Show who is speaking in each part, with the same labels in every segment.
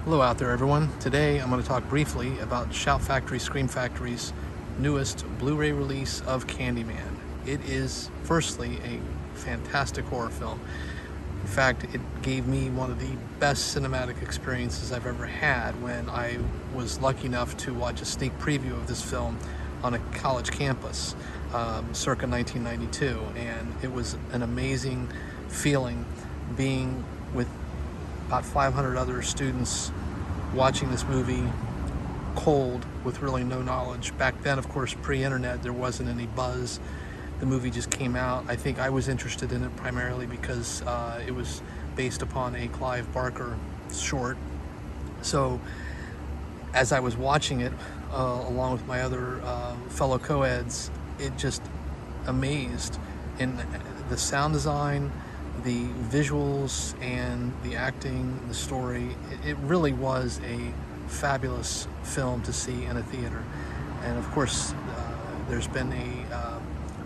Speaker 1: Hello out there everyone. Today I'm going to talk briefly about Shout Factory Scream Factory's newest Blu-ray release of CandyMan. It is firstly a fantastic horror film. In fact, it gave me one of the best cinematic experiences I've ever had when I was lucky enough to watch a sneak preview of this film on a college campus circa 1992, and it was an amazing feeling being with about 500 other students watching this movie cold with really no knowledge. Back then, of course, pre-internet, there wasn't any buzz. The movie just came out. I think I was interested in it primarily because it was based upon a Clive Barker short. So as I was watching it along with my other fellow co-eds, it just amazed in the sound design, the visuals, and the acting, the story. It really was a fabulous film to see in a theater. And of course, there's been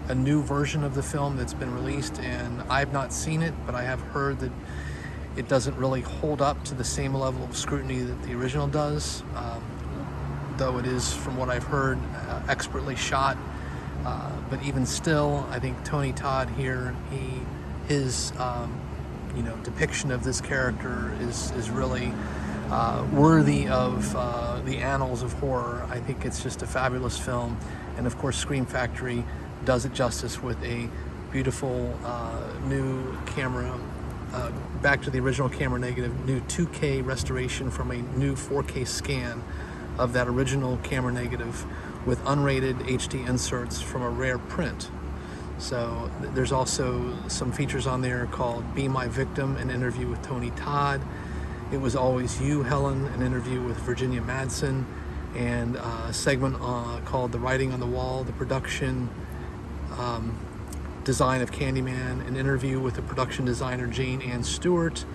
Speaker 1: a new version of the film that's been released, and I've not seen it, but I have heard that it doesn't really hold up to the same level of scrutiny that the original does, though it is, from what I've heard, expertly shot. But even still, I think Tony Todd here, his depiction of this character is really worthy of the annals of horror. I think it's just a fabulous film, and of course Scream Factory does it justice with a beautiful new camera, back to the original camera negative, new 2K restoration from a new 4K scan of that original camera negative with unrated HD inserts from a rare print. So there's also some features on there called Be My Victim, an interview with Tony Todd. It Was Always You, Helen, an interview with Virginia Madsen, and a segment called The Writing on the Wall, the production design of CandyMan, an interview with the production designer Jane Ann Stewart,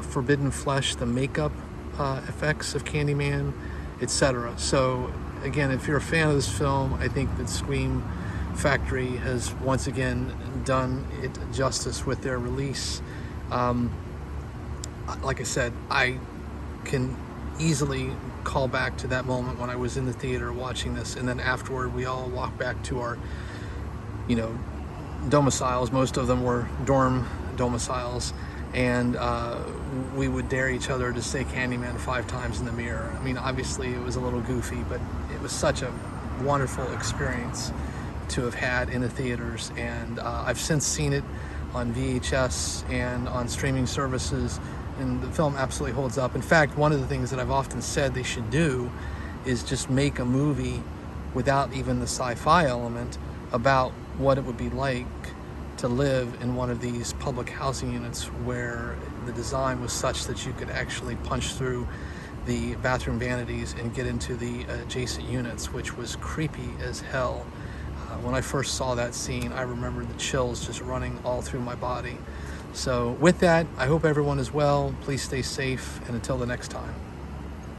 Speaker 1: Forbidden Flesh, the makeup effects of CandyMan, etc. So again, if you're a fan of this film, I think that Scream Factory has once again done it justice with their release. Like I said, I can easily call back to that moment when I was in the theater watching this, and then afterward we all walked back to our domiciles. Most of them were dorm domiciles, and we would dare each other to say CandyMan 5 times in the mirror. I mean, obviously it was a little goofy, but it was such a wonderful experience to have had in the theaters, and I've since seen it on VHS and on streaming services, and the film absolutely holds up. In fact, one of the things that I've often said they should do is just make a movie without even the sci-fi element about what it would be like to live in one of these public housing units where the design was such that you could actually punch through the bathroom vanities and get into the adjacent units, which was creepy as hell. When I first saw that scene, I remember the chills just running all through my body. So with that, I hope everyone is well. Please stay safe, and until the next time.